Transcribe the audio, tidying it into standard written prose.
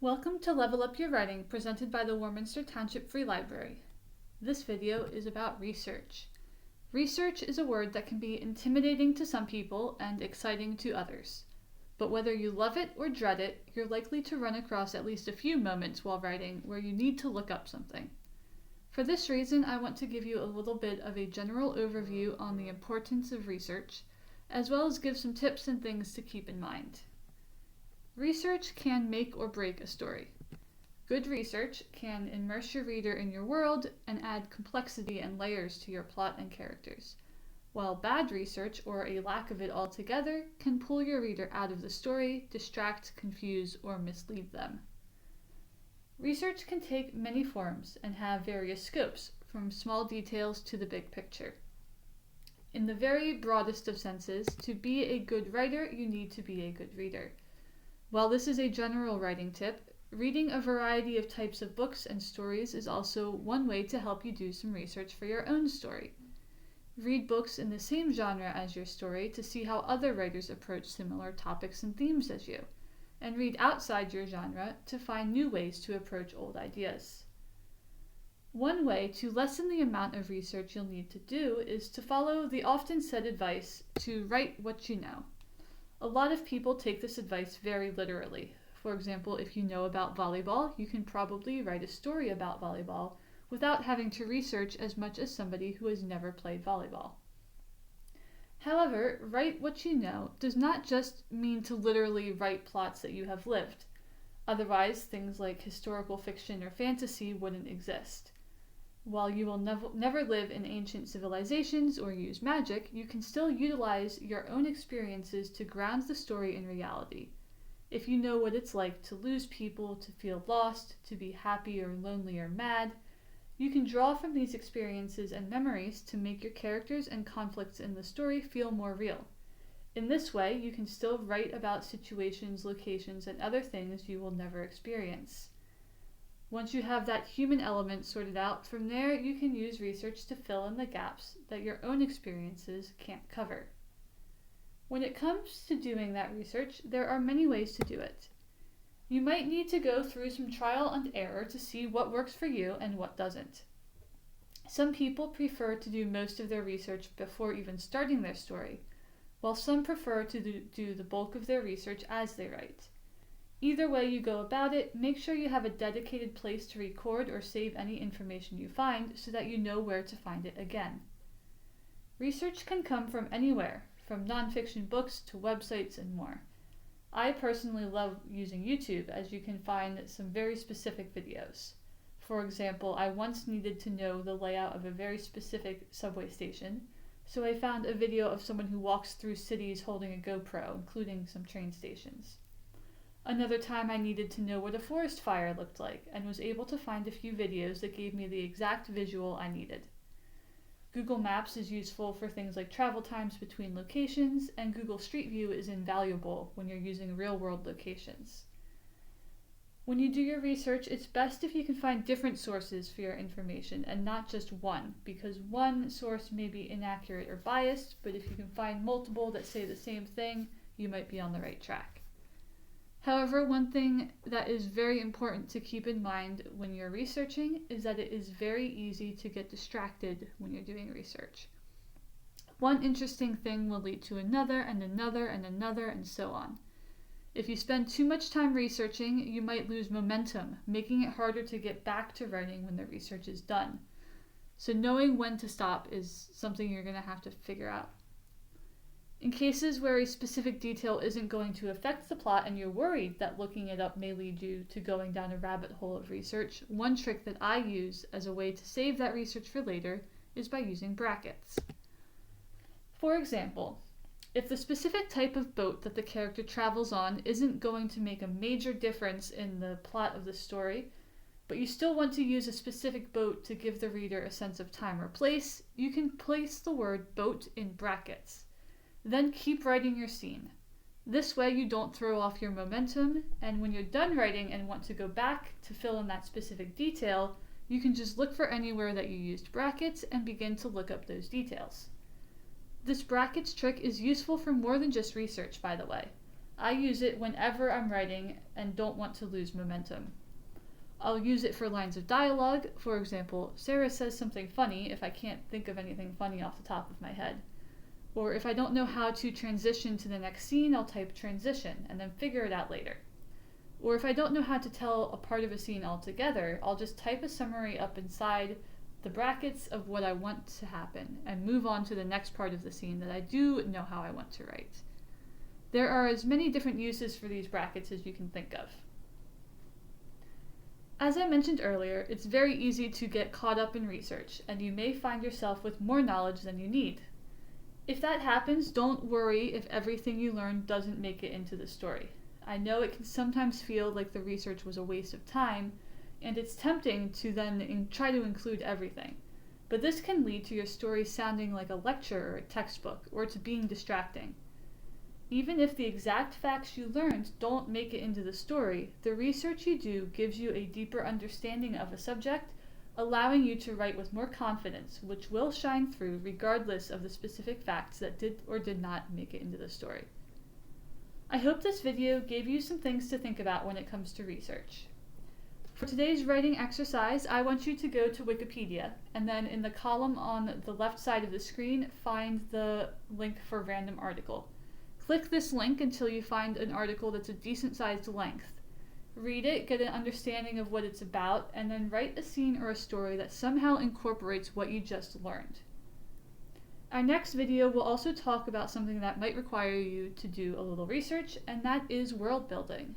Welcome to Level Up Your Writing, presented by the Warminster Township Free Library. This video is about research. Research is a word that can be intimidating to some people and exciting to others. But whether you love it or dread it, you're likely to run across at least a few moments while writing where you need to look up something. For this reason, I want to give you a little bit of a general overview on the importance of research, as well as give some tips and things to keep in mind. Research can make or break a story. Good research can immerse your reader in your world and add complexity and layers to your plot and characters, while bad research, or a lack of it altogether, can pull your reader out of the story, distract, confuse, or mislead them. Research can take many forms and have various scopes, from small details to the big picture. In the very broadest of senses, to be a good writer, you need to be a good reader. While this is a general writing tip, reading a variety of types of books and stories is also one way to help you do some research for your own story. Read books in the same genre as your story to see how other writers approach similar topics and themes as you, and read outside your genre to find new ways to approach old ideas. One way to lessen the amount of research you'll need to do is to follow the often said advice to write what you know. A lot of people take this advice very literally. For example, if you know about volleyball, you can probably write a story about volleyball without having to research as much as somebody who has never played volleyball. However, write what you know does not just mean to literally write plots that you have lived. Otherwise, things like historical fiction or fantasy wouldn't exist. While you will never live in ancient civilizations or use magic, you can still utilize your own experiences to ground the story in reality. If you know what it's like to lose people, to feel lost, to be happy or lonely or mad, you can draw from these experiences and memories to make your characters and conflicts in the story feel more real. In this way, you can still write about situations, locations, and other things you will never experience. Once you have that human element sorted out, from there you can use research to fill in the gaps that your own experiences can't cover. When it comes to doing that research, there are many ways to do it. You might need to go through some trial and error to see what works for you and what doesn't. Some people prefer to do most of their research before even starting their story, while some prefer to do the bulk of their research as they write. Either way you go about it, make sure you have a dedicated place to record or save any information you find so that you know where to find it again. Research can come from anywhere, from nonfiction books to websites and more. I personally love using YouTube, as you can find some very specific videos. For example, I once needed to know the layout of a very specific subway station, so I found a video of someone who walks through cities holding a GoPro, including some train stations. Another time I needed to know what a forest fire looked like, and was able to find a few videos that gave me the exact visual I needed. Google Maps is useful for things like travel times between locations, and Google Street View is invaluable when you're using real-world locations. When you do your research, it's best if you can find different sources for your information and not just one, because one source may be inaccurate or biased, but if you can find multiple that say the same thing, you might be on the right track. However, one thing that is very important to keep in mind when you're researching is that it is very easy to get distracted when you're doing research. One interesting thing will lead to another and another and another and so on. If you spend too much time researching, you might lose momentum, making it harder to get back to writing when the research is done. So knowing when to stop is something you're going to have to figure out. In cases where a specific detail isn't going to affect the plot and you're worried that looking it up may lead you to going down a rabbit hole of research, one trick that I use as a way to save that research for later is by using brackets. For example, if the specific type of boat that the character travels on isn't going to make a major difference in the plot of the story, but you still want to use a specific boat to give the reader a sense of time or place, you can place the word boat in brackets. Then keep writing your scene. This way you don't throw off your momentum, and when you're done writing and want to go back to fill in that specific detail, you can just look for anywhere that you used brackets and begin to look up those details. This brackets trick is useful for more than just research, by the way. I use it whenever I'm writing and don't want to lose momentum. I'll use it for lines of dialogue. For example, Sarah says something funny if I can't think of anything funny off the top of my head. Or if I don't know how to transition to the next scene, I'll type transition and then figure it out later. Or if I don't know how to tell a part of a scene altogether, I'll just type a summary up inside the brackets of what I want to happen and move on to the next part of the scene that I do know how I want to write. There are as many different uses for these brackets as you can think of. As I mentioned earlier, it's very easy to get caught up in research, and you may find yourself with more knowledge than you need. If that happens, don't worry if everything you learn doesn't make it into the story. I know it can sometimes feel like the research was a waste of time, and it's tempting to then try to include everything. But this can lead to your story sounding like a lecture or a textbook, or to being distracting. Even if the exact facts you learned don't make it into the story, the research you do gives you a deeper understanding of a subject, allowing you to write with more confidence, which will shine through regardless of the specific facts that did or did not make it into the story. I hope this video gave you some things to think about when it comes to research. For today's writing exercise, I want you to go to Wikipedia, and then in the column on the left side of the screen, find the link for random article. Click this link until you find an article that's a decent sized length. Read it, get an understanding of what it's about, and then write a scene or a story that somehow incorporates what you just learned. Our next video will also talk about something that might require you to do a little research, and that is world building.